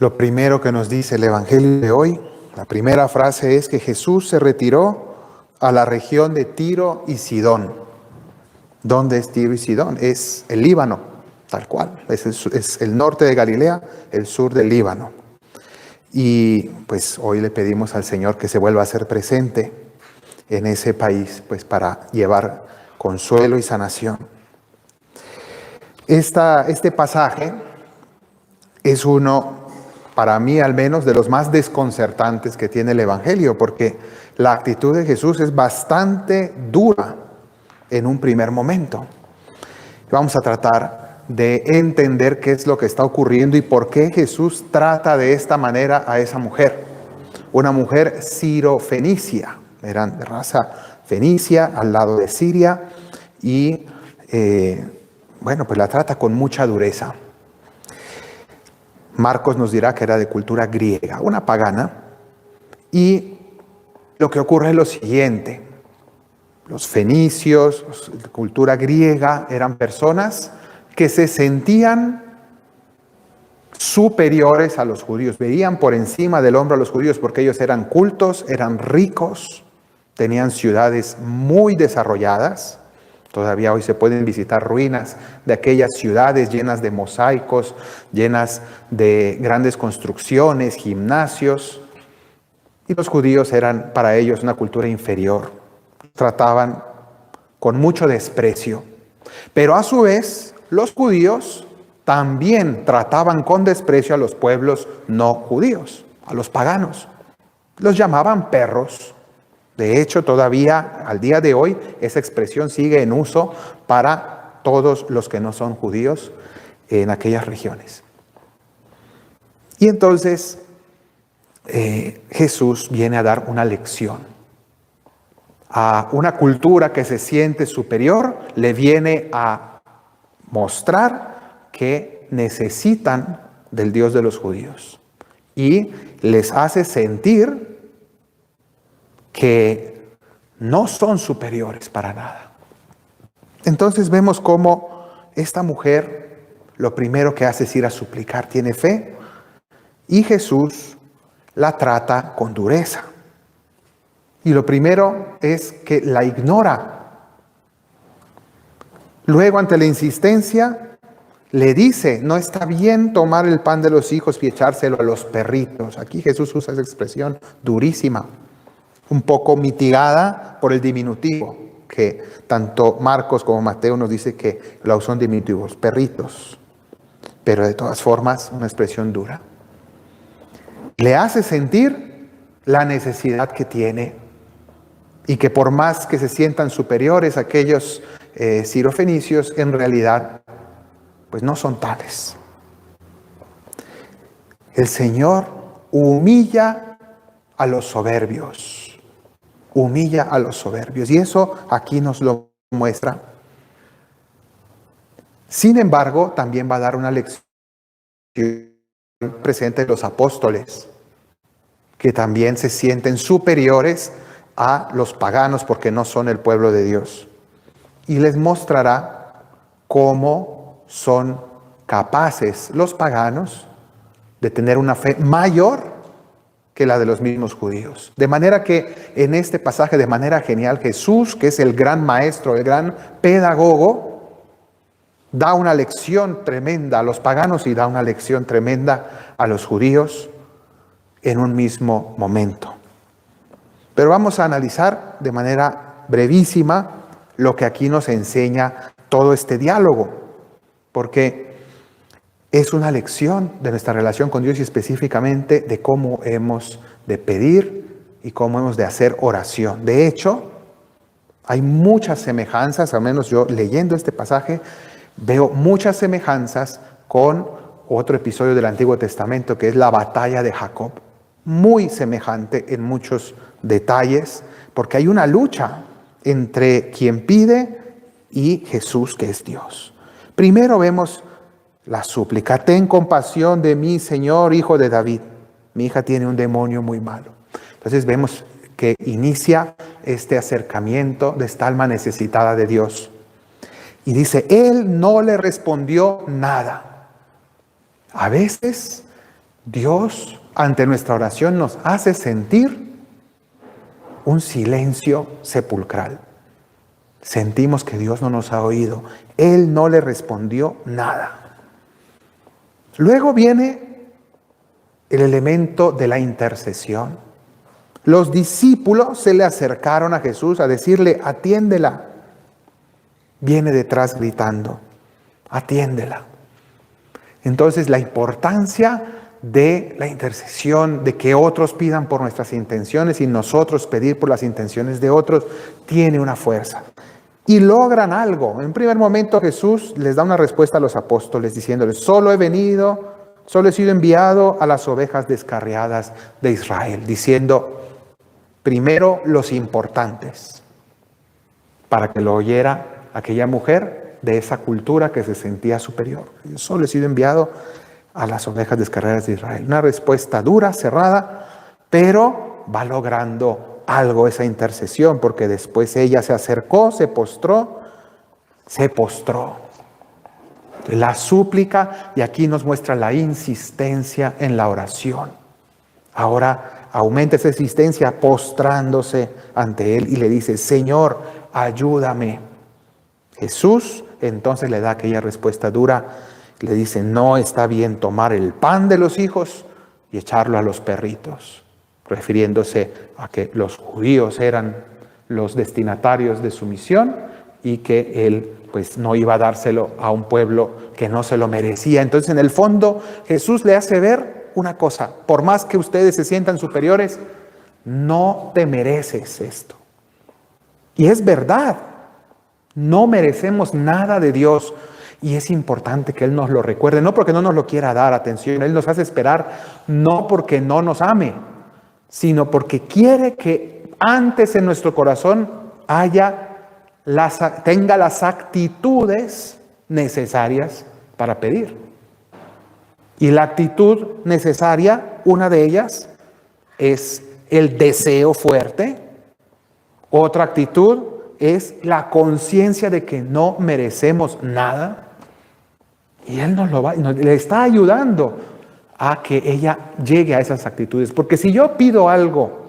Lo primero que nos dice el Evangelio de hoy, la primera frase es que Jesús se retiró a la región de Tiro y Sidón. ¿Dónde es Tiro y Sidón? Es el Líbano, tal cual. Es el norte de Galilea, el sur del Líbano. Y pues hoy le pedimos al Señor que se vuelva a ser presente en ese país, pues para llevar consuelo y sanación. Este pasaje es uno, para mí al menos, de los más desconcertantes que tiene el Evangelio, porque la actitud de Jesús es bastante dura en un primer momento. Vamos a tratar de entender qué es lo que está ocurriendo y por qué Jesús trata de esta manera a esa mujer. Una mujer sirofenicia, eran de raza fenicia, al lado de Siria, y pues la trata con mucha dureza. Marcos nos dirá que era de cultura griega, una pagana, y lo que ocurre es lo siguiente: los fenicios, la cultura griega, eran personas que se sentían superiores a los judíos, veían por encima del hombro a los judíos porque ellos eran cultos, eran ricos, tenían ciudades muy desarrolladas. Todavía hoy se pueden visitar ruinas de aquellas ciudades llenas de mosaicos, llenas de grandes construcciones, gimnasios. Y los judíos eran para ellos una cultura inferior. Trataban con mucho desprecio. Pero a su vez, los judíos también trataban con desprecio a los pueblos no judíos, a los paganos. Los llamaban perros. De hecho, todavía al día de hoy, esa expresión sigue en uso para todos los que no son judíos en aquellas regiones. Y entonces, Jesús viene a dar una lección. A una cultura que se siente superior, le viene a mostrar que necesitan del Dios de los judíos. Y les hace sentir que no son superiores para nada. Entonces vemos cómo esta mujer lo primero que hace es ir a suplicar, tiene fe, y Jesús la trata con dureza. Y lo primero es que la ignora. Luego, ante la insistencia, le dice: no está bien tomar el pan de los hijos y echárselo a los perritos. Aquí Jesús usa esa expresión durísima, un poco mitigada por el diminutivo, que tanto Marcos como Mateo nos dice que la usan diminutivos, perritos. Pero de todas formas, una expresión dura. Le hace sentir la necesidad que tiene, y que por más que se sientan superiores a aquellos sirofenicios, en realidad pues no son tales. El Señor humilla a los soberbios. Humilla a los soberbios. Y eso aquí nos lo muestra. Sin embargo, también va a dar una lección presente de los apóstoles, que también se sienten superiores a los paganos porque no son el pueblo de Dios. Y les mostrará cómo son capaces los paganos de tener una fe mayor que la de los mismos judíos. De manera que en este pasaje, de manera genial, Jesús, que es el gran maestro, el gran pedagogo, da una lección tremenda a los paganos y da una lección tremenda a los judíos en un mismo momento. Pero vamos a analizar de manera brevísima lo que aquí nos enseña todo este diálogo, porque es una lección de nuestra relación con Dios y específicamente de cómo hemos de pedir y cómo hemos de hacer oración. De hecho, hay muchas semejanzas, al menos yo leyendo este pasaje, veo muchas semejanzas con otro episodio del Antiguo Testamento, que es la batalla de Jacob. Muy semejante en muchos detalles, porque hay una lucha entre quien pide y Jesús, que es Dios. Primero vemos la súplica: ten compasión de mí, Señor, hijo de David. Mi hija tiene un demonio muy malo. Entonces vemos que inicia este acercamiento de esta alma necesitada de Dios. Y dice, él no le respondió nada. A veces Dios, ante nuestra oración, nos hace sentir un silencio sepulcral. Sentimos que Dios no nos ha oído. Él no le respondió nada. Luego viene el elemento de la intercesión. Los discípulos se le acercaron a Jesús a decirle, atiéndela. Viene detrás gritando, atiéndela. Entonces la importancia de la intercesión, de que otros pidan por nuestras intenciones y nosotros pedir por las intenciones de otros, tiene una fuerza. Y logran algo. En primer momento Jesús les da una respuesta a los apóstoles diciéndoles, solo he sido enviado a las ovejas descarriadas de Israel, diciendo primero los importantes, para que lo oyera aquella mujer de esa cultura que se sentía superior. Yo solo he sido enviado a las ovejas descarriadas de Israel. Una respuesta dura, cerrada, pero va logrando algo esa intercesión, porque después ella se acercó, se postró. La súplica, y aquí nos muestra la insistencia en la oración. Ahora aumenta esa insistencia postrándose ante Él y le dice, Señor, ayúdame. Jesús entonces le da aquella respuesta dura, le dice, no está bien tomar el pan de los hijos y echarlo a los perritos, refiriéndose a que los judíos eran los destinatarios de su misión y que Él pues no iba a dárselo a un pueblo que no se lo merecía. Entonces, en el fondo, Jesús le hace ver una cosa, por más que ustedes se sientan superiores, no te mereces esto. Y es verdad, no merecemos nada de Dios. Y es importante que Él nos lo recuerde, no porque no nos lo quiera dar, atención, Él nos hace esperar, no porque no nos ame, sino porque quiere que antes en nuestro corazón tenga las actitudes necesarias para pedir. Y la actitud necesaria, una de ellas, es el deseo fuerte. Otra actitud es la conciencia de que no merecemos nada. Y Él le está ayudando a que ella llegue a esas actitudes. Porque si yo pido algo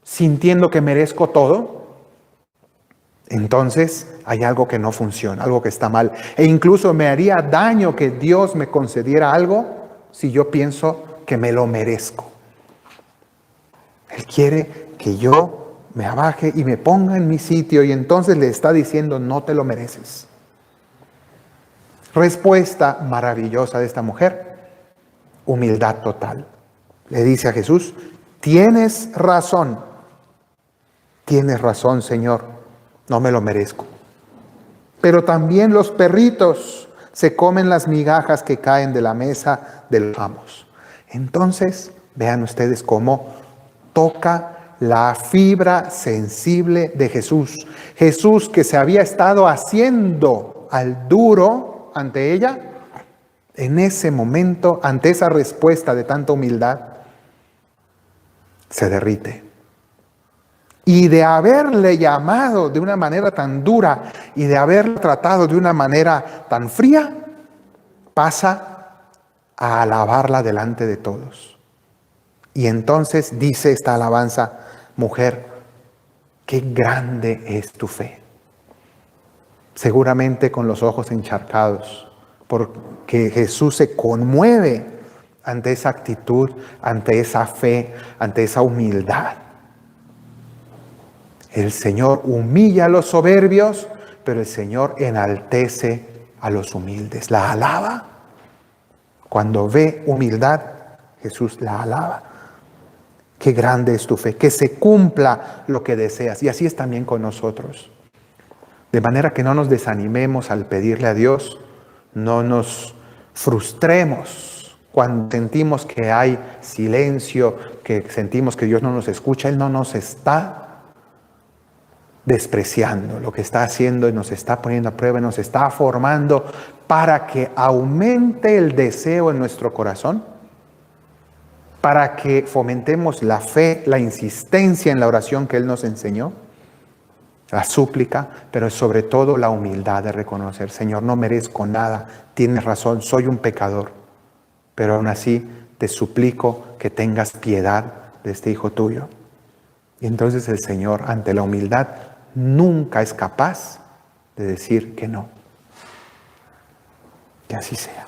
sintiendo que merezco todo, entonces hay algo que no funciona, algo que está mal. E incluso me haría daño que Dios me concediera algo si yo pienso que me lo merezco. Él quiere que yo me abaje y me ponga en mi sitio, y entonces le está diciendo, no te lo mereces. Respuesta maravillosa de esta mujer, humildad total. Le dice a Jesús, tienes razón, Señor, no me lo merezco. Pero también los perritos se comen las migajas que caen de la mesa de los amos. Entonces, vean ustedes cómo toca la fibra sensible de Jesús. Jesús, que se había estado haciendo al duro ante ella, en ese momento, ante esa respuesta de tanta humildad, se derrite. Y de haberle llamado de una manera tan dura y de haberle tratado de una manera tan fría, pasa a alabarla delante de todos. Y entonces dice esta alabanza, mujer, qué grande es tu fe. Seguramente con los ojos encharcados, porque Jesús se conmueve ante esa actitud, ante esa fe, ante esa humildad. El Señor humilla a los soberbios, pero el Señor enaltece a los humildes. La alaba. Cuando ve humildad, Jesús la alaba. Qué grande es tu fe, que se cumpla lo que deseas. Y así es también con nosotros. De manera que no nos desanimemos al pedirle a Dios, no nos frustremos cuando sentimos que hay silencio, que sentimos que Dios no nos escucha. Él no nos está despreciando, lo que está haciendo y nos está poniendo a prueba, nos está formando para que aumente el deseo en nuestro corazón, para que fomentemos la fe, la insistencia en la oración que Él nos enseñó, la súplica, pero sobre todo la humildad de reconocer, Señor, no merezco nada, tienes razón, soy un pecador, pero aún así te suplico que tengas piedad de este hijo tuyo. Y entonces el Señor, ante la humildad, nunca es capaz de decir que no. Que así sea.